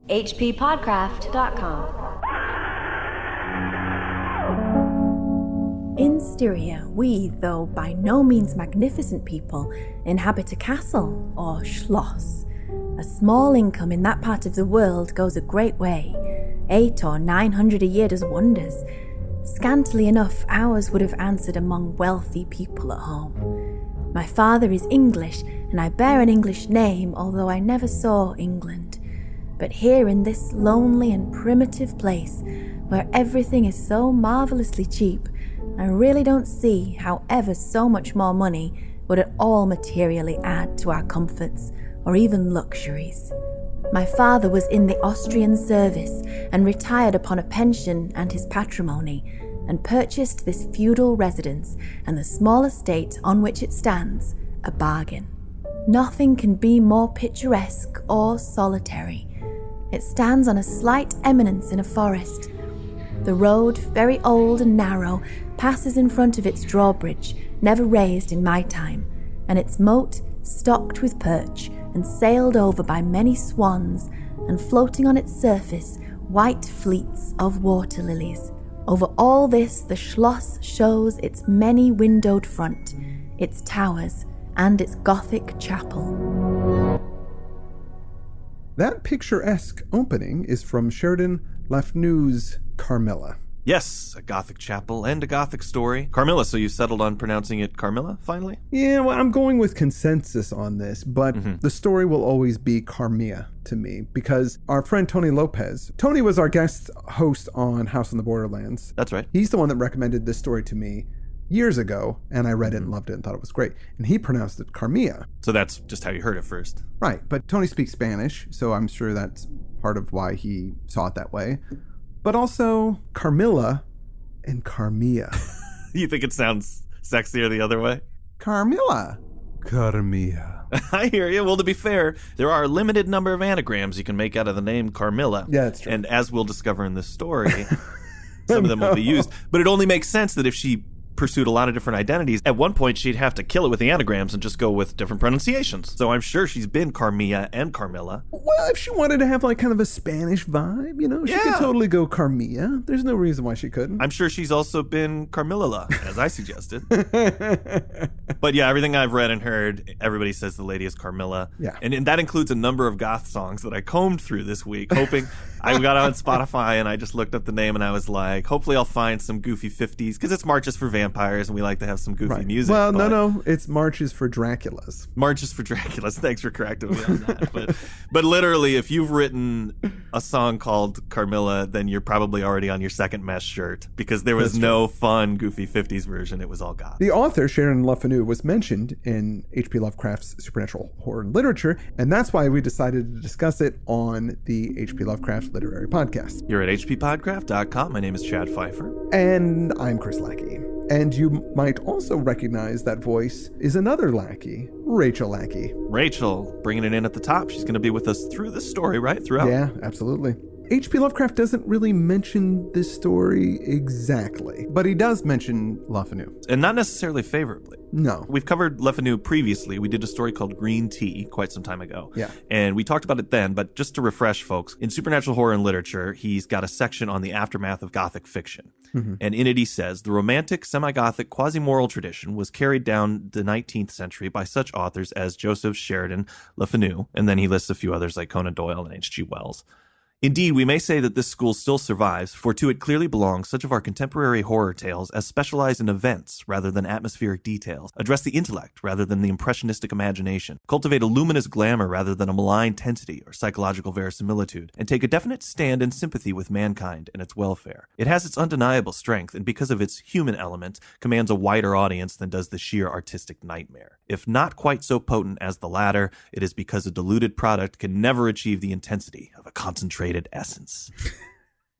hppodcraft.com. In Styria, we, though by no means magnificent people, inhabit a castle, or schloss. A small income in that part of the world goes a great way. 800 or 900 a year does wonders. Scantily enough, ours would have answered among wealthy people at home. My father is English, and I bear an English name, although I never saw England. But here in this lonely and primitive place, where everything is so marvellously cheap, I really don't see how ever so much more money would at all materially add to our comforts or even luxuries. My father was in the Austrian service and retired upon a pension and his patrimony, and purchased this feudal residence and the small estate on which it stands, a bargain. Nothing can be more picturesque or solitary. It stands on a slight eminence in a forest. The road, very old and narrow, passes in front of its drawbridge, never raised in my time, and its moat stocked with perch and sailed over by many swans, and floating on its surface white fleets of water lilies. Over all this the Schloss shows its many-windowed front, its towers, and its Gothic chapel. That picturesque opening is from Sheridan Lafnu's Carmilla. Yes, a Gothic chapel and a Gothic story. Carmilla, so you settled on pronouncing it Carmilla, finally? Yeah, well, I'm going with consensus on this, but the story will always be Carmilla to me, because our friend Tony Lopez, Tony was our guest host on House on the Borderlands. That's right. He's the one that recommended this story to me years ago, and I read it and loved it and thought it was great. And he pronounced it Carmilla. So that's just how you heard it first. Right, but Tony speaks Spanish, so I'm sure that's part of why he saw it that way. But also Carmilla and Carmilla. You think it sounds sexier the other way? Carmilla. Carmilla. I hear you. Well, to be fair, there are a limited number of anagrams you can make out of the name Carmilla. Yeah, that's true. And as we'll discover in this story, some of them will be used. But it only makes sense that if she pursued a lot of different identities, at one point she'd have to kill it with the anagrams and just go with different pronunciations. So I'm sure she's been Carmilla and Carmilla. Well, if she wanted to have like kind of a Spanish vibe, you know, she could totally go Carmilla. There's no reason why she couldn't. I'm sure she's also been Carmilla, as I suggested. But yeah, everything I've read and heard, everybody says the lady is Carmilla. Yeah. And that includes a number of goth songs that I combed through this week, hoping I got on Spotify and I just looked up the name and I was like, hopefully I'll find some goofy 50s, because it's Marches for Vampires and we like to have some goofy music. Well, no, it's Marches for Draculas. Marches for Draculas. Thanks for correcting me on that. But literally, if you've written a song called Carmilla, then you're probably already on your second mesh shirt, because there was no fun, goofy 50s version. It was all goth. The author, Sheridan Le Fanu, was mentioned in H.P. Lovecraft's supernatural horror and literature, and that's why we decided to discuss it on the H.P. Lovecraft Literary Podcast. You're at hppodcraft.com. My name is Chad Pfeiffer. And I'm Chris Lackey. And you might also recognize that voice is another Lackey, Rachel Lackey. Rachel, bringing it in at the top. She's going to be with us through this story, right? Throughout. Yeah, absolutely. H.P. Lovecraft doesn't really mention this story exactly, but he does mention Le Fanu. And not necessarily favorably. No. We've covered Le Fanu previously. We did a story called Green Tea quite some time ago. Yeah. And we talked about it then, but just to refresh folks, in supernatural horror and literature, he's got a section on the aftermath of Gothic fiction. Mm-hmm. And in it he says, the romantic, semi-Gothic, quasi-moral tradition was carried down the 19th century by such authors as Joseph Sheridan Le Fanu, and then he lists a few others like Conan Doyle and H.G. Wells. Indeed, we may say that this school still survives, for to it clearly belong such of our contemporary horror tales as specialize in events rather than atmospheric details, address the intellect rather than the impressionistic imagination, cultivate a luminous glamour rather than a malign tensity or psychological verisimilitude, and take a definite stand in sympathy with mankind and its welfare. It has its undeniable strength, and because of its human element, commands a wider audience than does the sheer artistic nightmare. If not quite so potent as the latter, it is because a diluted product can never achieve the intensity of a concentrated essence.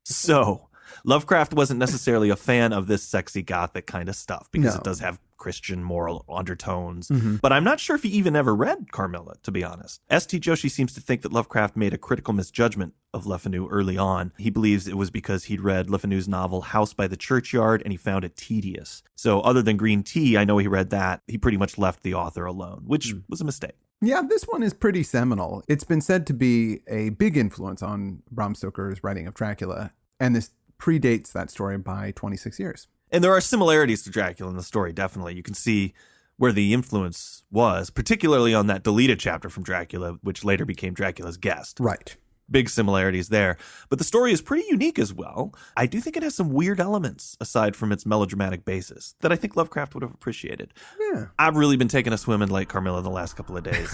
So, Lovecraft wasn't necessarily a fan of this sexy Gothic kind of stuff, because it does have Christian moral undertones. Mm-hmm. But I'm not sure if he even ever read Carmilla, to be honest. S.T. Joshi seems to think that Lovecraft made a critical misjudgment of Le Fanu early on. He believes it was because he'd read Le Fanu's novel House by the Churchyard and he found it tedious. So other than Green Tea, I know he read that. He pretty much left the author alone, which was a mistake. Yeah, this one is pretty seminal. It's been said to be a big influence on Bram Stoker's writing of Dracula, and this predates that story by 26 years. And there are similarities to Dracula in the story, definitely. You can see where the influence was, particularly on that deleted chapter from Dracula, which later became Dracula's Guest. Right. Big similarities there. But the story is pretty unique as well. I do think it has some weird elements, aside from its melodramatic basis, that I think Lovecraft would have appreciated. Yeah. I've really been taking a swim in Lake Carmilla the last couple of days.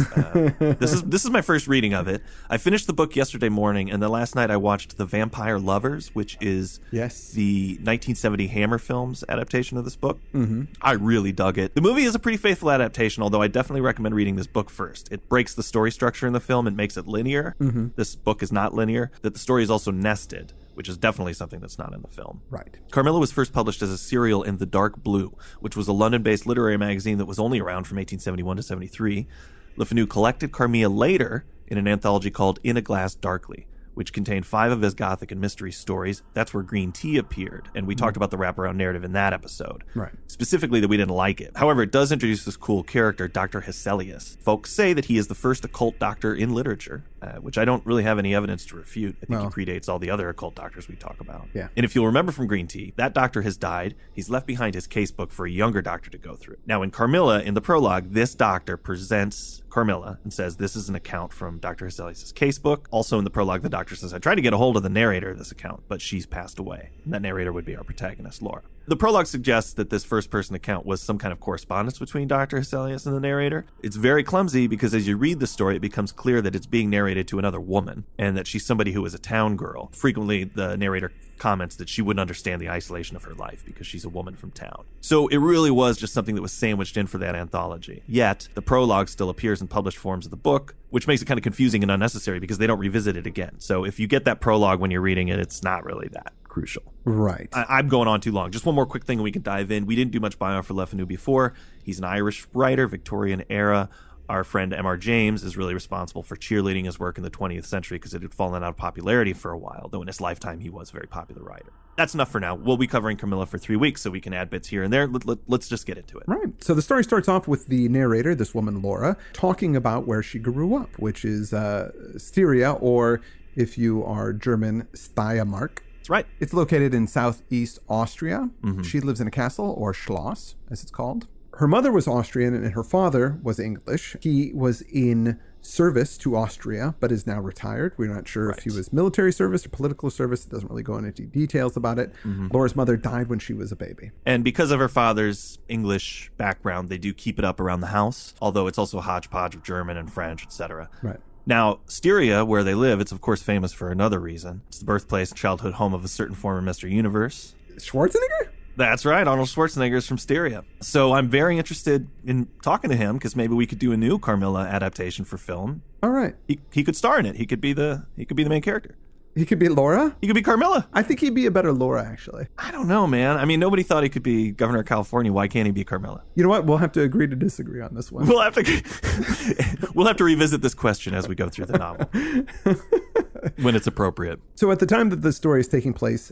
This is my first reading of it. I finished the book yesterday morning, and then last night I watched The Vampire Lovers, which is the 1970 Hammer Films adaptation of this book. Mm-hmm. I really dug it. The movie is a pretty faithful adaptation, although I definitely recommend reading this book first. It breaks the story structure in the film and makes it linear. Mm-hmm. This book is not linear, that the story is also nested, which is definitely something that's not in the film. Right. Carmilla was first published as a serial in The Dark Blue, which was a London-based literary magazine that was only around from 1871 to 73. Le Fanu collected Carmilla later in an anthology called In a Glass Darkly, which contained 5 of his Gothic and mystery stories. That's where Green Tea appeared, and we talked about the wraparound narrative in that episode. Right. Specifically that we didn't like it. However, it does introduce this cool character, Dr. Hesselius. Folks say that he is the first occult doctor in literature, which I don't really have any evidence to refute. I think he predates all the other occult doctors we talk about. Yeah. And if you'll remember from Green Tea, that doctor has died. He's left behind his casebook for a younger doctor to go through. Now, in Carmilla, in the prologue, this doctor presents Carmilla and says, this is an account from Dr. Hesselius' casebook. Also in the prologue, the doctor says, I tried to get a hold of the narrator of this account, but she's passed away. And that narrator would be our protagonist, Laura. The prologue suggests that this first-person account was some kind of correspondence between Dr. Hesselius and the narrator. It's very clumsy because as you read the story, it becomes clear that it's being narrated to another woman and that she's somebody who is a town girl. Frequently, the narrator comments that she wouldn't understand the isolation of her life because she's a woman from town. So it really was just something that was sandwiched in for that anthology. Yet, the prologue still appears in published forms of the book, which makes it kind of confusing and unnecessary because they don't revisit it again. So if you get that prologue when you're reading it, it's not really that crucial. Right. I'm going on too long. Just one more quick thing and we can dive in. We didn't do much bio for Le Fanu before. He's an Irish writer, Victorian era. Our friend M.R. James is really responsible for cheerleading his work in the 20th century because it had fallen out of popularity for a while, though in his lifetime he was a very popular writer. That's enough for now. We'll be covering Carmilla for 3 weeks, so we can add bits here and there. Let's just get into it. Right. So the story starts off with the narrator, this woman Laura, talking about where she grew up, which is Styria, or if you are German, Steiermark. That's right. It's located in southeast Austria. Mm-hmm. She lives in a castle, or Schloss, as it's called. Her mother was Austrian and her father was English. He was in service to Austria, but is now retired. We're not sure if he was military service or political service. It doesn't really go into details about it. Mm-hmm. Laura's mother died when she was a baby. And because of her father's English background, they do keep it up around the house, although it's also a hodgepodge of German and French, etc. Right. Now, Styria, where they live, it's of course famous for another reason. It's the birthplace and childhood home of a certain former Mr. Universe. Schwarzenegger? That's right. Arnold Schwarzenegger is from Styria. So I'm very interested in talking to him because maybe we could do a new Carmilla adaptation for film. All right. He could star in it. He could be the main character. He could be Laura? He could be Carmilla. I think he'd be a better Laura, actually. I don't know, man. I mean, nobody thought he could be governor of California. Why can't he be Carmilla? You know what? We'll have to agree to disagree on this one. We'll have to revisit this question as we go through the novel when it's appropriate. So at the time that the story is taking place,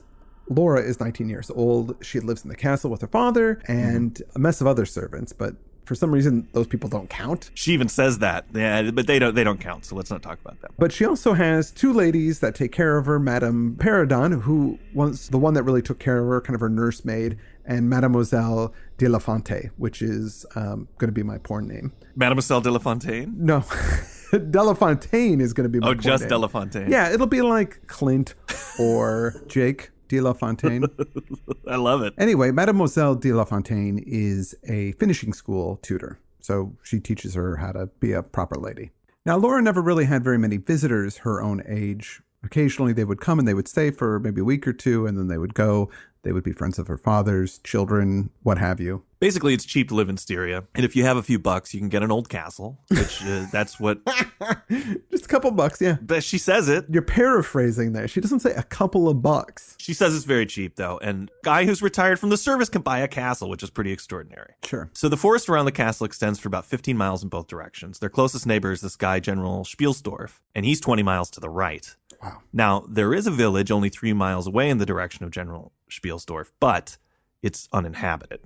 Laura is 19 years old. She lives in the castle with her father and a mess of other servants, but for some reason, those people don't count. She even says that, yeah, but they don't count, so let's not talk about that. But she also has 2 ladies that take care of her, Madame Peridon, who was the one that really took care of her, kind of her nursemaid, and Mademoiselle de la Fontaine, which is going to be my porn name. Mademoiselle de la Fontaine? No. De la Fontaine is going to be my porn name. Oh, just de la Fontaine. Yeah, it'll be like Clint or Jake de la Fontaine. I love it. Anyway, Mademoiselle de la Fontaine is a finishing school tutor, so she teaches her how to be a proper lady. Now, Laura never really had very many visitors her own age. Occasionally, they would come and they would stay for maybe a week or 2, and then they would go. They would be friends of her father's, children, what have you. Basically, it's cheap to live in Styria. And if you have a few bucks, you can get an old castle, which that's what... Just a couple bucks, yeah. But she says it. You're paraphrasing there. She doesn't say a couple of bucks. She says it's very cheap, though. And a guy who's retired from the service can buy a castle, which is pretty extraordinary. Sure. So the forest around the castle extends for about 15 miles in both directions. Their closest neighbor is this guy, General Spielsdorf, and he's 20 miles to the right. Wow. Now, there is a village only 3 miles away in the direction of General Spielsdorf, but it's uninhabited.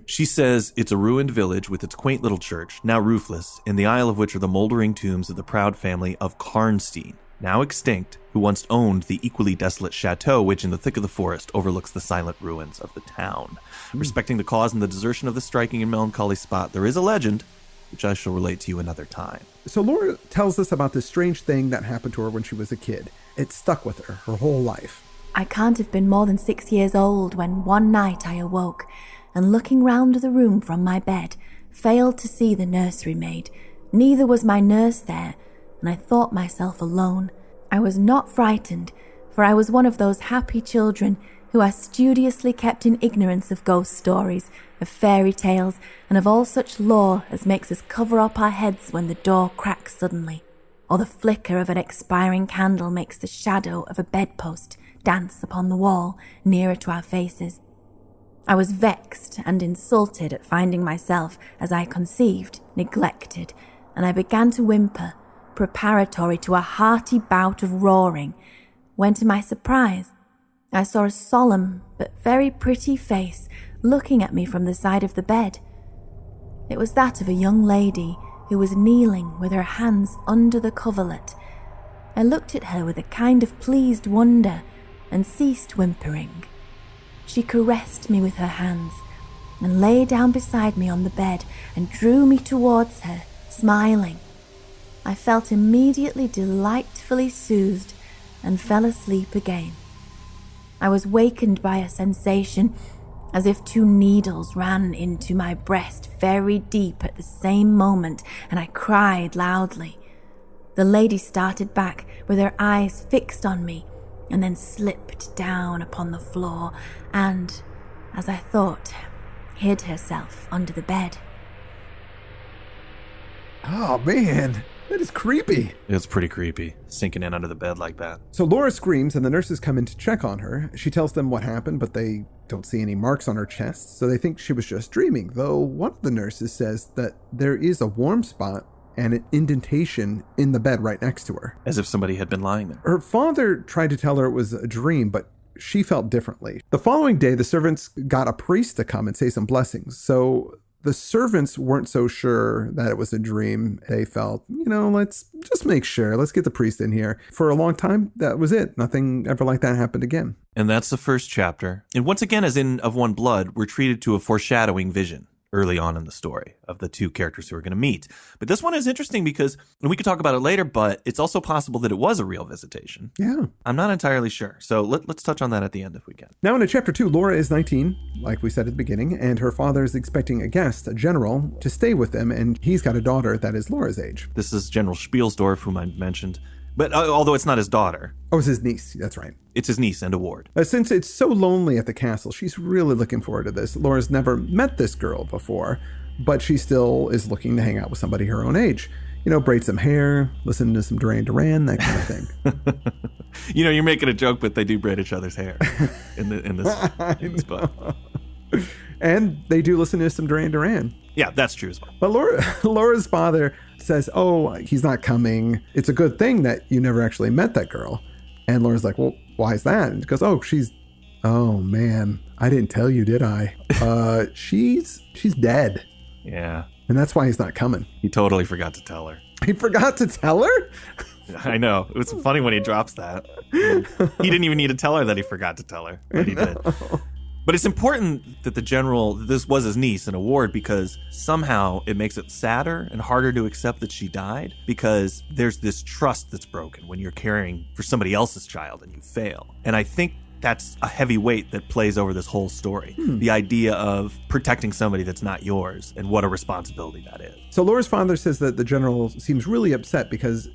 She says it's a ruined village with its quaint little church, now roofless, in the aisle of which are the moldering tombs of the proud family of Karnstein, now extinct, who once owned the equally desolate chateau which in the thick of the forest overlooks the silent ruins of the town. Respecting the cause and the desertion of this striking and melancholy spot, there is a legend, which I shall relate to you another time. So Laura tells us about this strange thing that happened to her when she was a kid. It stuck with her whole life. I can't have been more than 6 years old when one night I awoke and, looking round the room from my bed, failed to see the nursery maid. Neither was my nurse there, and I thought myself alone. I was not frightened, for I was one of those happy children who are studiously kept in ignorance of ghost stories, of fairy tales, and of all such lore as makes us cover up our heads when the door cracks suddenly, or the flicker of an expiring candle makes the shadow of a bedpost dance upon the wall nearer to our faces. I was vexed and insulted at finding myself, as I conceived, neglected, and I began to whimper, preparatory to a hearty bout of roaring, when to my surprise, I saw a solemn but very pretty face looking at me from the side of the bed. It was that of a young lady who was kneeling with her hands under the coverlet. I looked at her with a kind of pleased wonder and ceased whimpering. She caressed me with her hands and lay down beside me on the bed and drew me towards her, smiling. I felt immediately delightfully soothed and fell asleep again. I was wakened by a sensation as if 2 needles ran into my breast very deep at the same moment, and I cried loudly. The lady started back with her eyes fixed on me, and then slipped down upon the floor and, as I thought, hid herself under the bed. Oh, man. That is creepy. It's pretty creepy, sinking in under the bed like that. So Laura screams and the nurses come in to check on her. She tells them what happened, but they don't see any marks on her chest, so they think she was just dreaming, though one of the nurses says that there is a warm spot and an indentation in the bed right next to her. As if somebody had been lying there. Her father tried to tell her it was a dream, but she felt differently. The following day, the servants got a priest to come and say some blessings, so the servants weren't so sure that it was a dream. They felt, let's just make sure. Let's get the priest in here. For a long time, that was it. Nothing ever like that happened again. And that's the first chapter. And once again, as in Of One Blood, we're treated to a foreshadowing vision early on in the story of the 2 characters who are going to meet. But this one is interesting because, and we could talk about it later, but it's also possible that it was a real visitation. Yeah. I'm not entirely sure. So let's touch on that at the end if we can. Now in chapter 2, Laura is 19, like we said at the beginning, and her father is expecting a guest, a general, to stay with them, and he's got a daughter that is Laura's age. This is General Spielsdorf, whom I mentioned. But although it's not his daughter. Oh, it's his niece. That's right. It's his niece and a ward. Since it's so lonely at the castle, she's really looking forward to this. Laura's never met this girl before, but she still is looking to hang out with somebody her own age. Braid some hair, listen to some Duran Duran, that kind of thing. You're making a joke, but they do braid each other's hair in this book. And they do listen to some Duran Duran. Yeah, that's true as well. But Laura's father says, oh, he's not coming. It's a good thing that you never actually met that girl. And Laura's like, well, why is that? And she goes, oh, man, I didn't tell you, did I? She's dead. Yeah. And that's why he's not coming. He totally forgot to tell her. He forgot to tell her? I know. It was funny when he drops that. He didn't even need to tell her that he forgot to tell her, but he did. But it's important that the general, this was his niece and a ward, because somehow it makes it sadder and harder to accept that she died, because there's this trust that's broken when you're caring for somebody else's child and you fail. And I think that's a heavy weight that plays over this whole story. The idea of protecting somebody that's not yours and what a responsibility that is. So Laura's father says that the general seems really upset because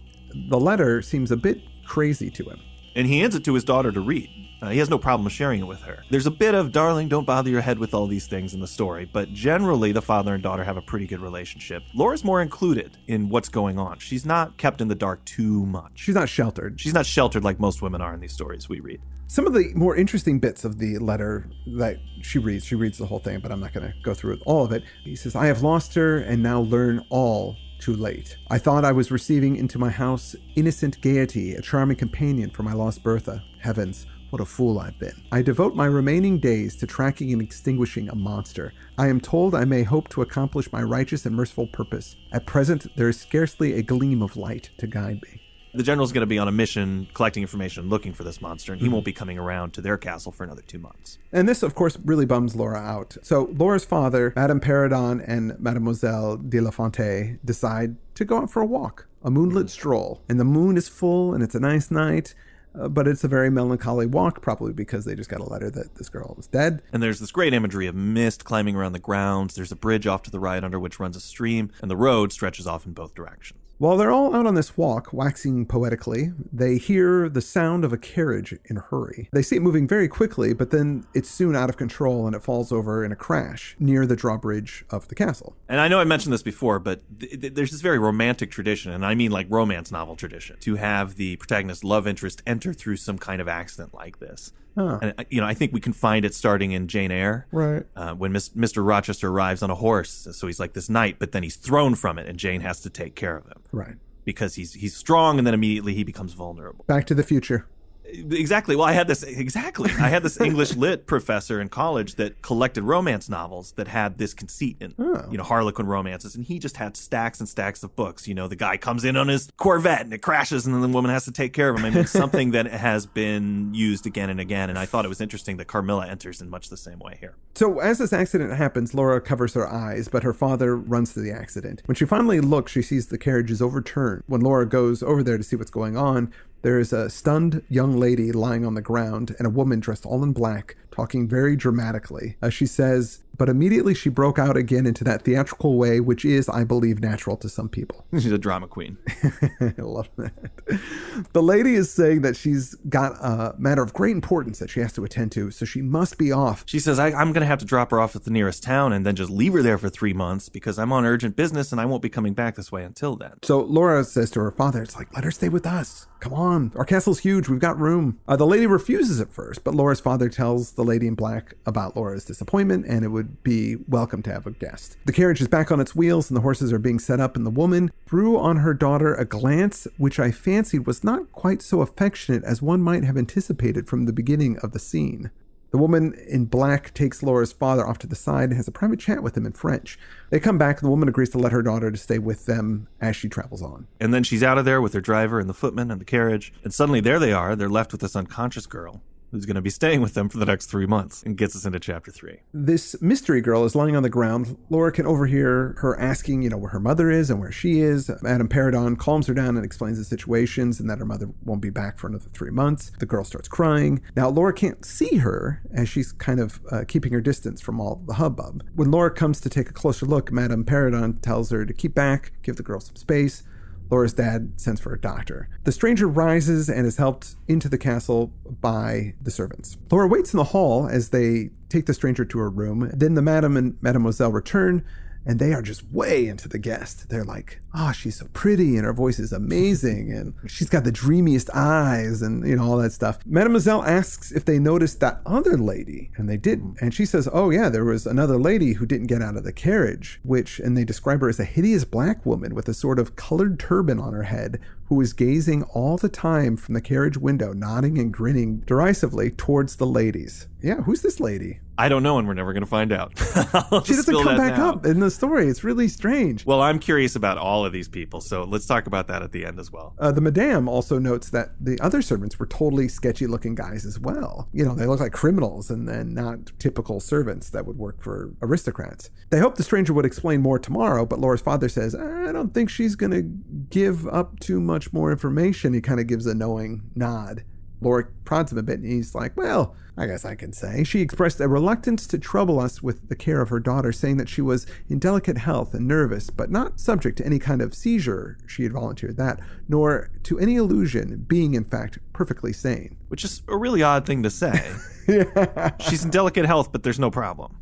the letter seems a bit crazy to him. And he hands it to his daughter to read. He has no problem sharing it with her. There's a bit of, darling, don't bother your head with all these things in the story, but generally the father and daughter have a pretty good relationship. Laura's more included in what's going on. She's not kept in the dark too much. She's not sheltered. She's not sheltered like most women are in these stories we read. Some of the more interesting bits of the letter that she reads the whole thing, but I'm not going to go through all of it. He says, I have lost her and now learn all too late. I thought I was receiving into my house innocent gaiety, a charming companion for my lost Bertha. Heavens, What a fool I've been. I devote my remaining days to tracking and extinguishing a monster. I am told I may hope to accomplish my righteous and merciful purpose. At present, there is scarcely a gleam of light to guide me. The general's going to be on a mission collecting information, looking for this monster, and he won't be coming around to their castle for another 2 months. And this, of course, really bums Laura out. So Laura's father, Madame Perrodon and Mademoiselle de la Fontaine, decide to go out for a walk, a moonlit stroll. And the moon is full, and it's a nice night. But it's a very melancholy walk, probably because they just got a letter that this girl was dead. And there's this great imagery of mist climbing around the grounds. There's a bridge off to the right under which runs a stream, and the road stretches off in both directions. While they're all out on this walk, waxing poetically, they hear the sound of a carriage in a hurry. They see it moving very quickly, but then it's soon out of control and it falls over in a crash near the drawbridge of the castle. And I know I mentioned this before, but there's this very romantic tradition, and I mean like romance novel tradition, to have the protagonist love interest enter through some kind of accident like this. And, I think we can find it starting in Jane Eyre. Right. When Mr. Rochester arrives on a horse, so he's like this knight, but then he's thrown from it, and Jane has to take care of him. Right. Because he's strong, and then immediately he becomes vulnerable. Back to the Future. Exactly. Well, I had this English lit professor in college that collected romance novels that had this conceit in, Harlequin romances. And he just had stacks and stacks of books. The guy comes in on his Corvette and it crashes and then the woman has to take care of him. I mean, it's something that has been used again and again. And I thought it was interesting that Carmilla enters in much the same way here. So as this accident happens, Laura covers her eyes, but her father runs to the accident. When she finally looks, she sees the carriage is overturned. When Laura goes over there to see what's going on, there is a stunned young lady lying on the ground and a woman dressed all in black, talking very dramatically. She says, but immediately she broke out again into that theatrical way, which is, I believe, natural to some people. She's a drama queen. I love that. The lady is saying that she's got a matter of great importance that she has to attend to, so she must be off. She says, I'm going to have to drop her off at the nearest town and then just leave her there for 3 months because I'm on urgent business and I won't be coming back this way until then. So Laura says to her father, it's like, let her stay with us. Come on. Our castle's huge. We've got room. The lady refuses at first, but Laura's father tells the lady in black about Laura's disappointment and it would be welcome to have a guest. The carriage is back on its wheels and the horses are being set up, and the woman threw on her daughter a glance which I fancied was not quite so affectionate as one might have anticipated from the beginning of the scene. The woman in black takes Laura's father off to the side and has a private chat with him in French. They come back and the woman agrees to let her daughter to stay with them as she travels on. And then she's out of there with her driver and the footman and the carriage. And suddenly there they are. They're left with this unconscious girl who's going to be staying with them for the next 3 months, and gets us into chapter 3. This mystery girl is lying on the ground. Laura can overhear her asking, where her mother is and where she is. Madame Perrodon calms her down and explains the situations and that her mother won't be back for another 3 months. The girl starts crying. Now, Laura can't see her as she's kind of keeping her distance from all the hubbub. When Laura comes to take a closer look, Madame Perrodon tells her to keep back, give the girl some space. Laura's dad sends for a doctor. The stranger rises and is helped into the castle by the servants. Laura waits in the hall as they take the stranger to her room. Then the madam and mademoiselle return, and they are just way into the guest. They're like, she's so pretty and her voice is amazing and she's got the dreamiest eyes and, all that stuff. Mademoiselle asks if they noticed that other lady, and they didn't. And she says, there was another lady who didn't get out of the carriage, and they describe her as a hideous black woman with a sort of colored turban on her head who is gazing all the time from the carriage window, nodding and grinning derisively towards the ladies. Yeah, who's this lady? I don't know, and we're never going to find out. She doesn't come back up in the story. It's really strange. Well, I'm curious about all of these people, so let's talk about that at the end as well. The madame also notes that the other servants were totally sketchy-looking guys as well. They look like criminals and not typical servants that would work for aristocrats. They hope the stranger would explain more tomorrow, but Laura's father says, I don't think she's going to give up too much more information. He kind of gives a knowing nod. Laura prods him a bit, and he's like, well, I guess I can say. She expressed a reluctance to trouble us with the care of her daughter, saying that she was in delicate health and nervous, but not subject to any kind of seizure. She had volunteered that, nor to any illusion, being, in fact, perfectly sane. Which is a really odd thing to say. Yeah. She's in delicate health, but there's no problem.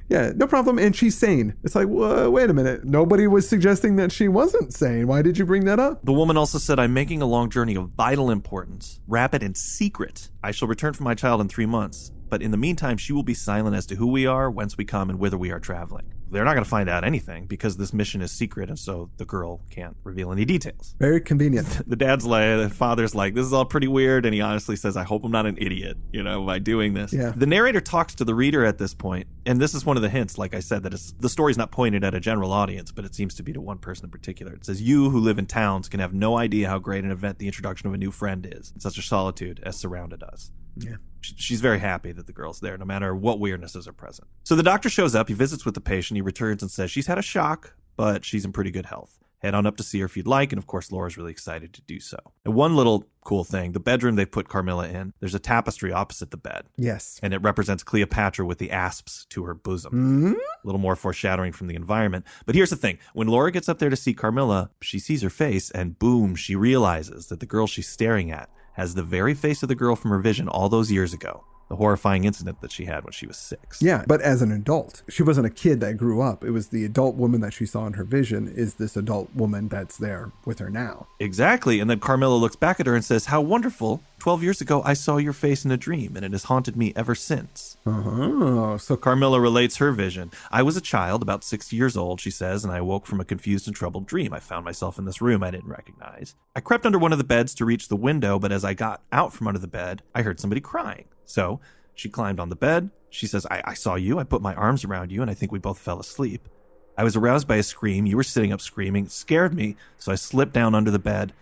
Yeah, no problem, and she's sane. It's like, wait a minute. Nobody was suggesting that she wasn't sane. Why did you bring that up? The woman also said, I'm making a long journey of vital importance, rapid and secret. I shall return for my child in 3 months. but in the meantime, she will be silent as to who we are, whence we come, and whither we are traveling. They're not going to find out anything because this mission is secret, and so the girl can't reveal any details. Very convenient. The father's like, this is all pretty weird, and he honestly says, I hope I'm not an idiot, by doing this. Yeah. The narrator talks to the reader at this point, and this is one of the hints, like I said, that the story's not pointed at a general audience, but it seems to be to one person in particular. It says, you who live in towns can have no idea how great an event the introduction of a new friend is, and such a solitude as surrounded us. Yeah. She's very happy that the girl's there, no matter what weirdnesses are present. So the doctor shows up, he visits with the patient, he returns and says she's had a shock, but she's in pretty good health. Head on up to see her if you'd like, and of course Laura's really excited to do so. And one little cool thing, the bedroom they put Carmilla in, there's a tapestry opposite the bed. Yes. And it represents Cleopatra with the asps to her bosom. Mm-hmm. A little more foreshadowing from the environment. But here's the thing, when Laura gets up there to see Carmilla, she sees her face, and boom, she realizes that the girl she's staring at has the very face of the girl from her vision all those years ago. The horrifying incident that she had when she was 6. Yeah, but as an adult. She wasn't a kid that grew up. It was the adult woman that she saw in her vision is this adult woman that's there with her now. Exactly. And then Carmilla looks back at her and says, how wonderful. 12 years ago, I saw your face in a dream, and it has haunted me ever since. So Carmilla relates her vision. I was a child, about 6 years old, she says, and I awoke from a confused and troubled dream. I found myself in this room I didn't recognize. I crept under one of the beds to reach the window, but as I got out from under the bed, I heard somebody crying. So she climbed on the bed. She says, I saw you. I put my arms around you, and I think we both fell asleep. I was aroused by a scream. You were sitting up screaming. It scared me, so I slipped down under the bed.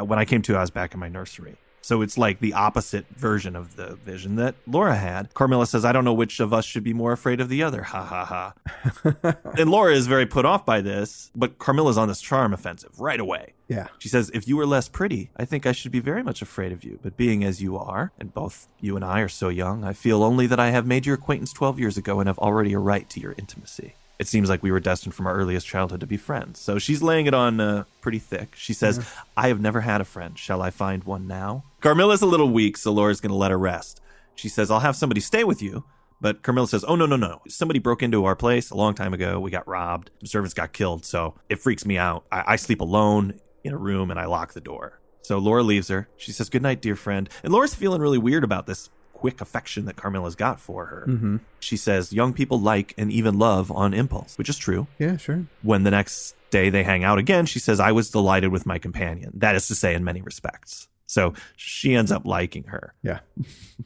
When I came to, I was back in my nursery. So it's like the opposite version of the vision that Laura had. Carmilla says, I don't know which of us should be more afraid of the other. Ha, ha, ha. And Laura is very put off by this, but Carmilla's on this charm offensive right away. Yeah. She says, if you were less pretty, I think I should be very much afraid of you. But being as you are, and both you and I are so young, I feel only that I have made your acquaintance 12 years ago and have already a right to your intimacy. It seems like we were destined from our earliest childhood to be friends. So she's laying it on pretty thick. She says, I have never had a friend. Shall I find one now? Carmilla's a little weak, so Laura's going to let her rest. She says, I'll have somebody stay with you. But Carmilla says, oh, no. Somebody broke into our place a long time ago. We got robbed. Some servants got killed. So it freaks me out. I sleep alone in a room and I lock the door. So Laura leaves her. She says, good night, dear friend. And Laura's feeling really weird about this quick affection that Carmilla's got for her. Mm-hmm. She says, young people like and even love on impulse, which is true. Yeah, sure. When the next day they hang out again, she says, I was delighted with my companion. That is to say, in many respects. So she ends up liking her. Yeah.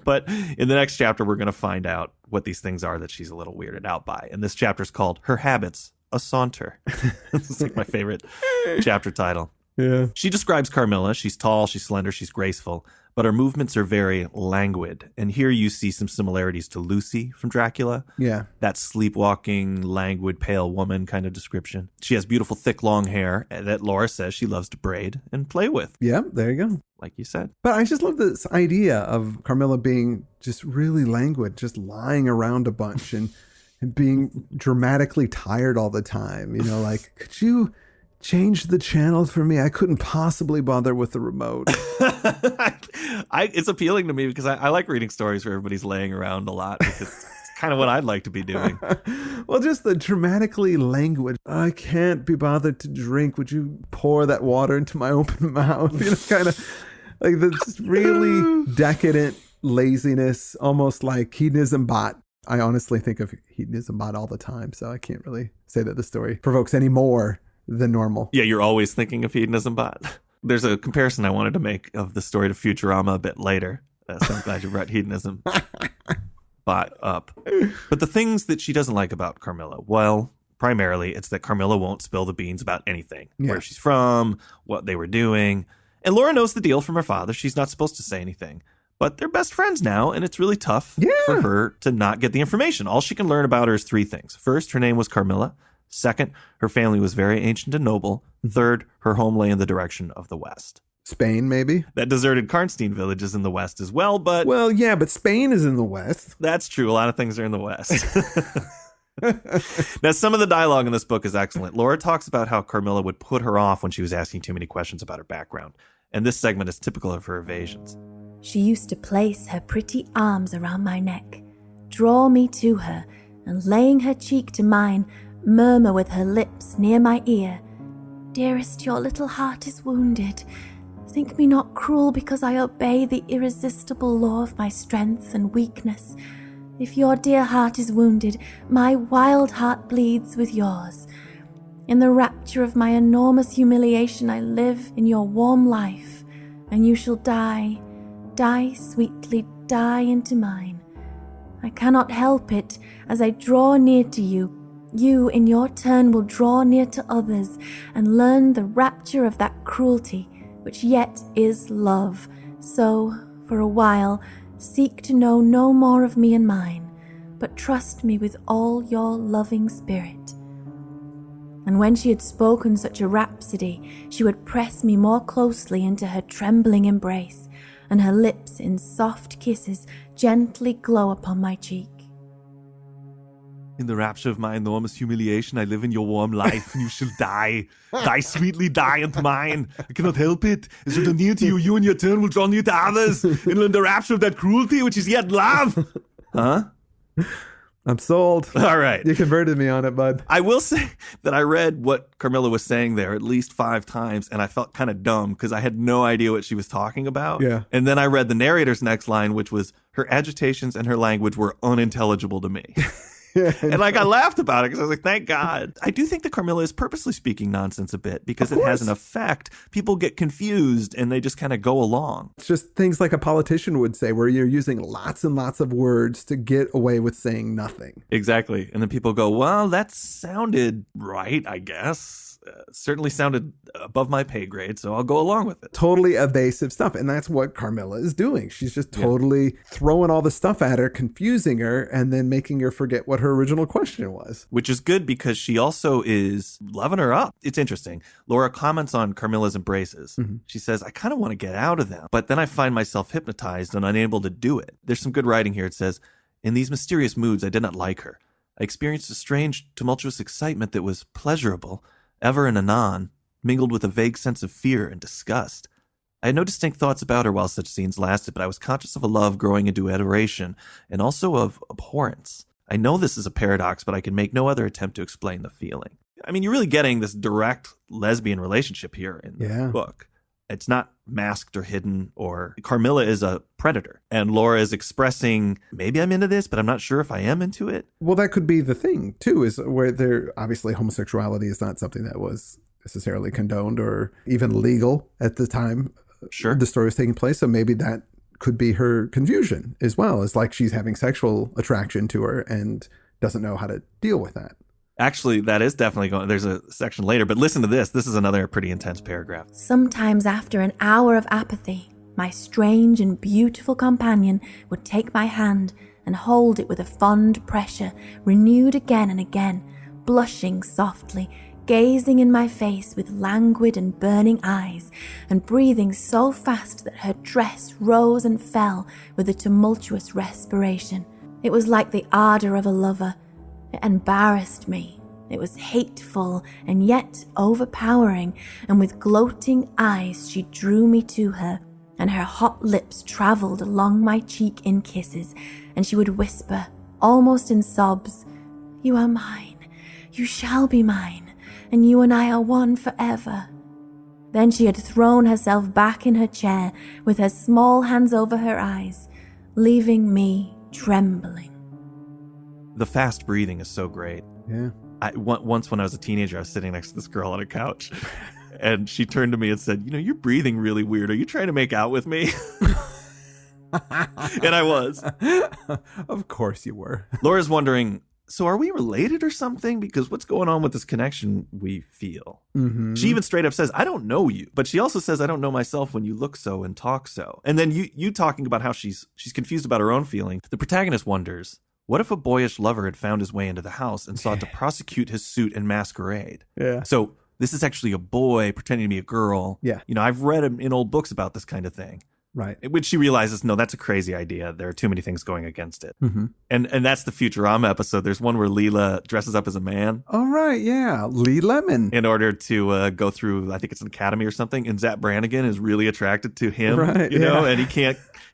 But in the next chapter, we're going to find out what these things are that she's a little weirded out by. And this chapter is called Her Habits, a Saunter. This is like my favorite chapter title. Yeah. She describes Carmilla. She's tall, she's slender, she's graceful, but her movements are very languid. And here you see some similarities to Lucy from Dracula. Yeah. That sleepwalking, languid, pale woman kind of description. She has beautiful, thick, long hair that Laura says she loves to braid and play with. Yeah, there you go. Like you said. But I just love this idea of Carmilla being just really languid, just lying around a bunch and being dramatically tired all the time. Like, could you change the channel for me? I couldn't possibly bother with the remote. It's appealing to me because I like reading stories where everybody's laying around a lot because it's kind of what I'd like to be doing. Well, just the dramatically languid, I can't be bothered to drink. Would you pour that water into my open mouth? Kind of like this really decadent laziness, almost like Hedonism Bot. I honestly think of Hedonism Bot all the time, so I can't really say that the story provokes any more than normal. Yeah, you're always thinking of Hedonism Bot. There's a comparison I wanted to make of the story to Futurama a bit later. So I'm glad you brought Hedonism Bot up. But the things that she doesn't like about Carmilla, well, primarily it's that Carmilla won't spill the beans about anything. Yeah. Where she's from, what they were doing. And Laura knows the deal from her father. She's not supposed to say anything. But they're best friends now, and it's really tough for her to not get the information. All she can learn about her is 3 things. First, her name was Carmilla. Second, her family was very ancient and noble. Third, her home lay in the direction of the west. Spain, maybe? That deserted Karnstein village is in the west as well, but... Well, yeah, but Spain is in the west. That's true. A lot of things are in the west. Now, some of the dialogue in this book is excellent. Laura talks about how Carmilla would put her off when she was asking too many questions about her background. And this segment is typical of her evasions. She used to place her pretty arms around my neck, draw me to her, and laying her cheek to mine, murmur with her lips near my ear, "Dearest, your little heart is wounded. Think me not cruel because I obey the irresistible law of my strength and weakness. If your dear heart is wounded, my wild heart bleeds with yours. In the rapture of my enormous humiliation, I live in your warm life, and you shall die, die sweetly, die into mine. I cannot help it. As I draw near to you, you in your turn will draw near to others and learn the rapture of that cruelty, which yet is love. So, for a while, seek to know no more of me and mine, but trust me with all your loving spirit. And when she had spoken such a rhapsody, she would press me more closely into her trembling embrace, and her lips in soft kisses gently glow upon my cheek. In the rapture of my enormous humiliation, I live in your warm life, and you shall die. Die sweetly, die into mine. I cannot help it. As I draw near to you, you in your turn will draw near to others. And learn the rapture of that cruelty, which is yet love. Huh? I'm sold. All right. You converted me on it, bud. I will say that I read what Carmilla was saying there at least 5 times, and I felt kind of dumb because I had no idea what she was talking about. Yeah. And then I read the narrator's next line, which was, her agitations and her language were unintelligible to me. And like I laughed about it because I was like, thank God. I do think that Carmilla is purposely speaking nonsense a bit because it has an effect. People get confused and they just kind of go along. It's just things like a politician would say, where you're using lots and lots of words to get away with saying nothing. Exactly. And then people go, well, that sounded right, I guess. Certainly sounded above my pay grade, so I'll go along with it. Totally evasive stuff. And that's what Carmilla is doing. She's just totally throwing all the stuff at her, confusing her, and then making her forget what her original question was. Which is good because she also is loving her up. It's interesting. Laura comments on Carmilla's embraces. Mm-hmm. She says, I kind of want to get out of them, but then I find myself hypnotized and unable to do it. There's some good writing here. It says, in these mysterious moods, I did not like her. I experienced a strange, tumultuous excitement that was pleasurable, ever and anon, mingled with a vague sense of fear and disgust. I had no distinct thoughts about her while such scenes lasted, but I was conscious of a love growing into adoration, and also of abhorrence. I know this is a paradox, but I can make no other attempt to explain the feeling. I mean, you're really getting this direct lesbian relationship here in the book. It's not masked or hidden, or Carmilla is a predator. And Laura is expressing, maybe I'm into this, but I'm not sure if I am into it. Well, that could be the thing, too, is where obviously homosexuality is not something that was necessarily condoned or even legal at the time the story was taking place. So maybe that could be her confusion as well. It's like she's having sexual attraction to her and doesn't know how to deal with that. Actually, that is definitely going. There's a section later, but listen to this. This is another pretty intense paragraph. Sometimes after an hour of apathy, my strange and beautiful companion would take my hand and hold it with a fond pressure, renewed again and again, blushing softly, gazing in my face with languid and burning eyes, and breathing so fast that her dress rose and fell with a tumultuous respiration. It was like the ardor of a lover. It embarrassed me. It was hateful and yet overpowering, and with gloating eyes she drew me to her, and her hot lips traveled along my cheek in kisses, and she would whisper, almost in sobs, "You are mine, you shall be mine, and you and I are one forever." Then she had thrown herself back in her chair with her small hands over her eyes, leaving me trembling. The fast breathing is so great. Yeah. Once when I was a teenager, I was sitting next to this girl on a couch, and she turned to me and said, you're breathing really weird. Are you trying to make out with me? And I was. Of course you were. Laura's wondering, so are we related or something? Because what's going on with this connection we feel? Mm-hmm. She even straight up says, I don't know you. But she also says, I don't know myself when you look so and talk so. And then you talking about how she's confused about her own feelings. The protagonist wonders, what if a boyish lover had found his way into the house and sought to prosecute his suit in masquerade? Yeah. So this is actually a boy pretending to be a girl. Yeah. I've read in old books about this kind of thing. Right. Which she realizes, no, that's a crazy idea. There are too many things going against it. Mm-hmm. And that's the Futurama episode. There's one where Leela dresses up as a man. Oh, right. Yeah. Lee Lemon. In order to go through, I think it's an academy or something. And Zap Brannigan is really attracted to him, right, and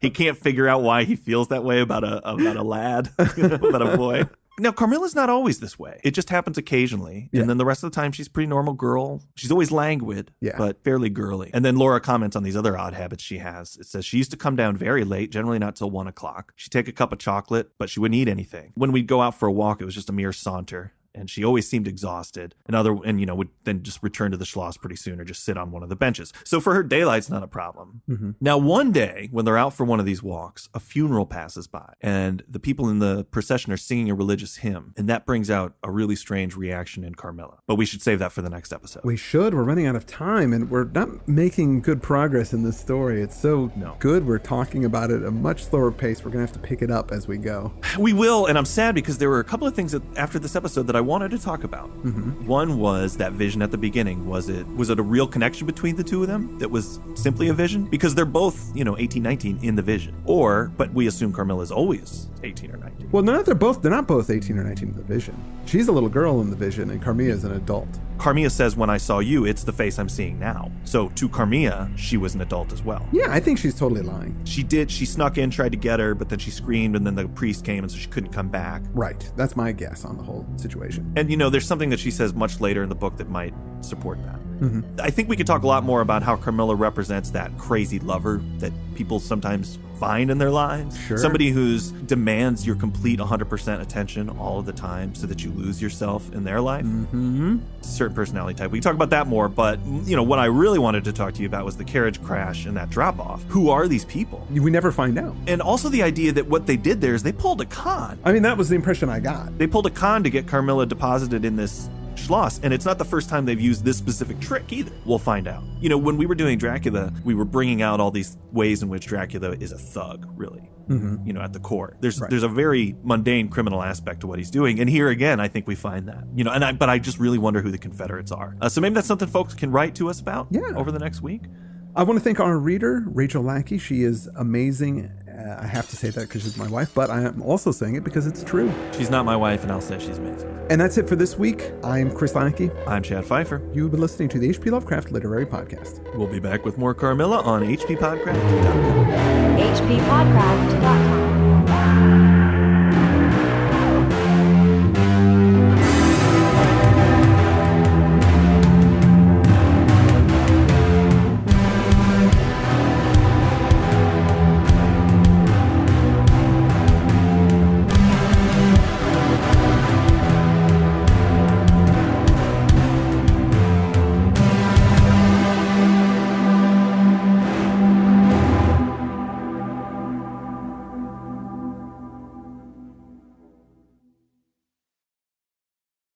he can't figure out why he feels that way about a lad, about a boy. Now, Carmilla's not always this way. It just happens occasionally. Yeah. And then the rest of the time, she's a pretty normal girl. She's always languid, Yeah. but fairly girly. And then Laura comments on these other odd habits she has. It says she used to come down very late, generally not till 1 o'clock. She'd take a cup of chocolate, but she wouldn't eat anything. When we'd go out for a walk, it was just a mere saunter. And she always seemed exhausted would then just return to the Schloss pretty soon or just sit on one of the benches. So for her, daylight's not a problem. Mm-hmm. Now, one day when they're out for one of these walks, a funeral passes by and the people in the procession are singing a religious hymn. And that brings out a really strange reaction in Carmilla. But we should save that for the next episode. We should. We're running out of time, and we're not making good progress in this story. It's so good. We're talking about it at a much slower pace. We're going to have to pick it up as we go. We will, and I'm sad because there were a couple of things after this episode that I wanted to talk about. Mm-hmm. One was that vision at the beginning. Was it a real connection between the two of them that was simply a vision? Because they're both, 18, 19 in the vision. But we assume Carmilla's always 18 or 19. Well, no, they're not both 18 or 19 in the vision. She's a little girl in the vision, and Carmilla's an adult. Carmilla says, when I saw you, it's the face I'm seeing now. So to Carmilla, she was an adult as well. Yeah, I think she's totally lying. She snuck in, tried to get her, but then she screamed, and then the priest came, and so she couldn't come back. Right. That's my guess on the whole situation. And, there's something that she says much later in the book that might support that. Mm-hmm. I think we could talk a lot more about how Carmilla represents that crazy lover that people sometimes find in their lives. Sure. Somebody who demands your complete 100% attention all of the time so that you lose yourself in their life. Mm-hmm. Certain personality type. We can talk about that more, but, what I really wanted to talk to you about was the carriage crash and that drop-off. Who are these people? We never find out. And also the idea that what they did there is they pulled a con. I mean, that was the impression I got. They pulled a con to get Carmilla deposited in this Schloss, and it's not the first time they've used this specific trick either. We'll find out. When we were doing Dracula, we were bringing out all these ways in which Dracula is a thug, really. Mm-hmm. At the core. There's a very mundane criminal aspect to what he's doing, and here again, I think we find that. But I just really wonder who the Confederates are. So maybe that's something folks can write to us about over the next week. I want to thank our reader, Rachel Lackey. She is amazing. I have to say that because she's my wife, but I am also saying it because it's true. She's not my wife, and I'll say she's amazing. And that's it for this week. I'm Chris Lackey. I'm Chad Pfeiffer. You've been listening to the H.P. Lovecraft Literary Podcast. We'll be back with more Carmilla on hppodcraft.com. hppodcraft.com